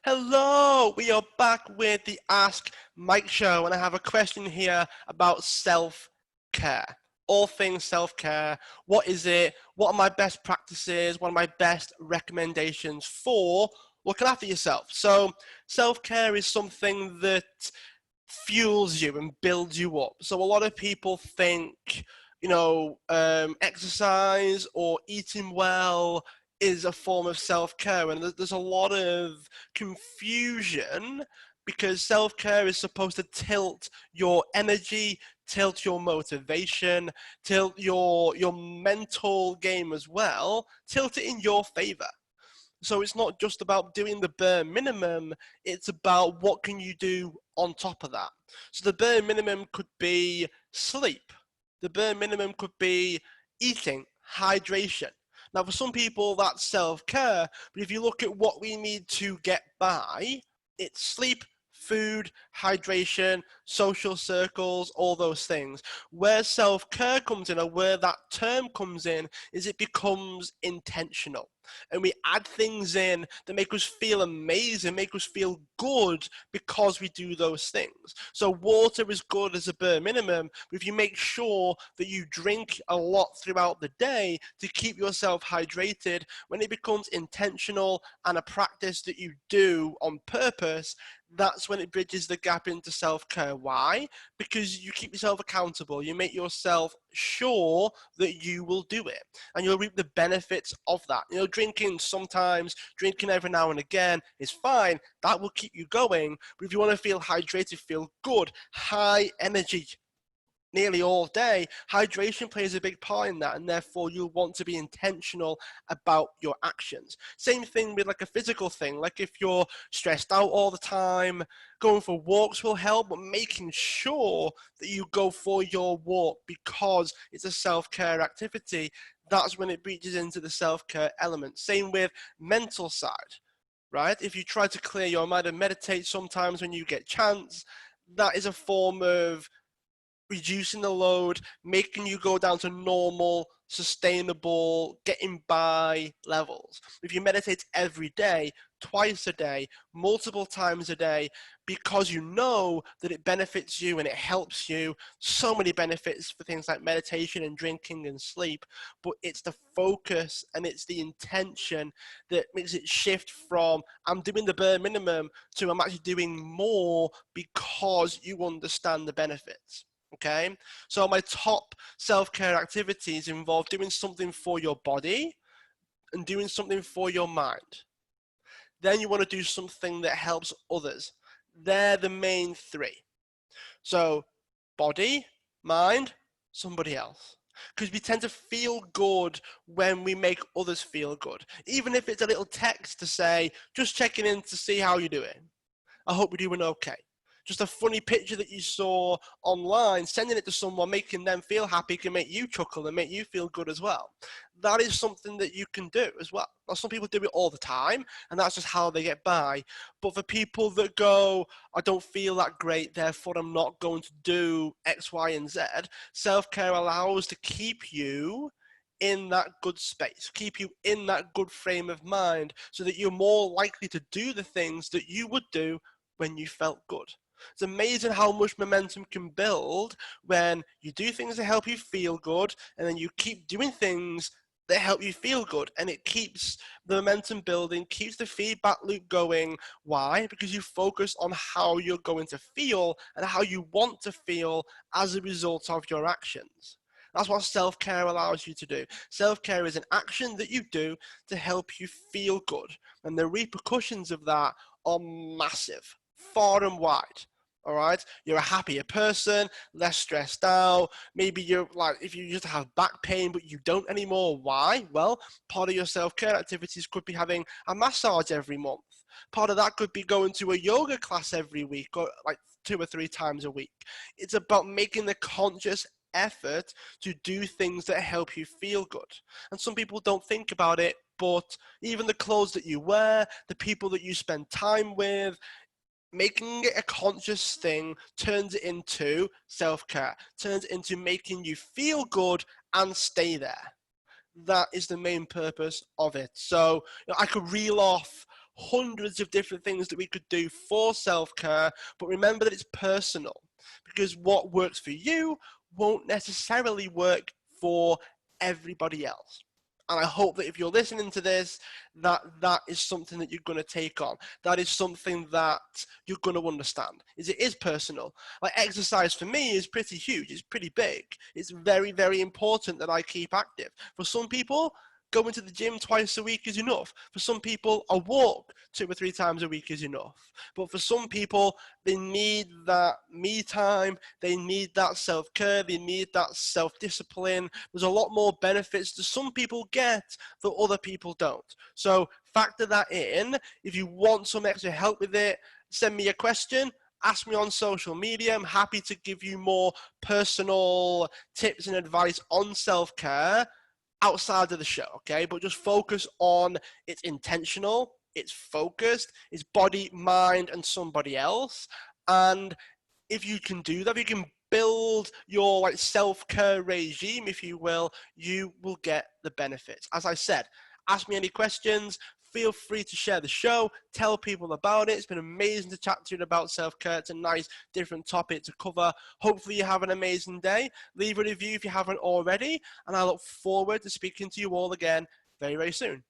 Hello, we are back with the Ask Mike show, and I have a question here about self-care. All things self-care. What is it? What are my best practices? What are my best recommendations for looking after yourself? So, self-care is something that fuels you and builds you up. So, a lot of people think, exercise or eating well is a form of self-care, and there's a lot of confusion because self-care is supposed to tilt your energy, tilt your motivation, tilt your mental game as well, tilt it in your favor. So it's not just about doing the bare minimum, it's about what can you do on top of that. So the bare minimum could be sleep. The bare minimum could be eating, hydration. Now for some people that's self-care, but if you look at what we need to get by, it's sleep, food, hydration, social circles, all those things. Where self-care comes in, or where that term comes in, is it becomes intentional. And we add things in that make us feel amazing, make us feel good because we do those things. So water is good as a bare minimum, but if you make sure that you drink a lot throughout the day to keep yourself hydrated, when it becomes intentional and a practice that you do on purpose, that's when it bridges the gap into self-care. Why? Because you keep yourself accountable. You make yourself sure that you will do it, and you'll reap the benefits of that. Drinking sometimes, drinking every now and again is fine. That will keep you going. But if you want to feel hydrated, feel good, high energy nearly all day, hydration plays a big part in that, and therefore you'll want to be intentional about your actions. Same thing with like a physical thing, like if you're stressed out all the time, going for walks will help, but making sure that you go for your walk because it's a self-care activity, that's when it breaches into the self-care element. Same with mental side, right? If you try to clear your mind and meditate sometimes when you get chance, that is a form of reducing the load, making you go down to normal, sustainable, getting by levels. If you meditate every day, twice a day, multiple times a day, because you know that it benefits you and it helps you, so many benefits for things like meditation and drinking and sleep, but it's the focus and it's the intention that makes it shift from I'm doing the bare minimum to I'm actually doing more because you understand the benefits. Okay, so my top self-care activities involve doing something for your body and doing something for your mind. Then you want to do something that helps others. They're the main three. So body, mind, somebody else. Because we tend to feel good when we make others feel good. Even if it's a little text to say, just checking in to see how you're doing. I hope you're doing okay. Just a funny picture that you saw online, sending it to someone, making them feel happy can make you chuckle and make you feel good as well. That is something that you can do as well. Now, some people do it all the time, and that's just how they get by. But for people that go, I don't feel that great, therefore I'm not going to do X, Y, and Z, self-care allows to keep you in that good space, keep you in that good frame of mind so that you're more likely to do the things that you would do when you felt good. It's amazing how much momentum can build when you do things that help you feel good and then you keep doing things that help you feel good, and it keeps the momentum building, keeps the feedback loop going. Why? Because you focus on how you're going to feel and how you want to feel as a result of your actions. That's what self-care allows you to do. Self-care is an action that you do to help you feel good, and the repercussions of that are massive, far and wide. All right, you're a happier person, less stressed out. Maybe you're like, if you used to have back pain, but you don't anymore. Why? Well, part of your self-care activities could be having a massage every month. Part of that could be going to a yoga class every week, or like 2 or 3 times a week. It's about making the conscious effort to do things that help you feel good. And some people don't think about it, but even the clothes that you wear, the people that you spend time with, making it a conscious thing turns it into self-care, turns it into making you feel good and stay there. That is the main purpose of it. So I could reel off hundreds of different things that we could do for self-care, but remember that it's personal, because what works for you won't necessarily work for everybody else. And I hope that if you're listening to this, that is something that you're going to take on. That is something that you're going to understand. It is personal. Like, exercise for me is pretty huge. It's pretty big. It's very, very important that I keep active. For some people, going to the gym twice a week is enough. For some people, a walk 2 or 3 times a week is enough. But for some people, they need that me time, they need that self-care, they need that self-discipline. There's a lot more benefits that some people get that other people don't. So factor that in. If you want some extra help with it, send me a question. Ask me on social media. I'm happy to give you more personal tips and advice on self-care outside of the show, okay? But just focus on it's intentional, it's focused, it's body, mind, and somebody else. And if you can do that, if you can build your like self-care regime, if you will get the benefits. As I said, ask me any questions. Feel free to share the show, tell people about it. It's been amazing to chat to you about self-care. It's a nice different topic to cover. Hopefully you have an amazing day. Leave a review if you haven't already, and I look forward to speaking to you all again very, very soon.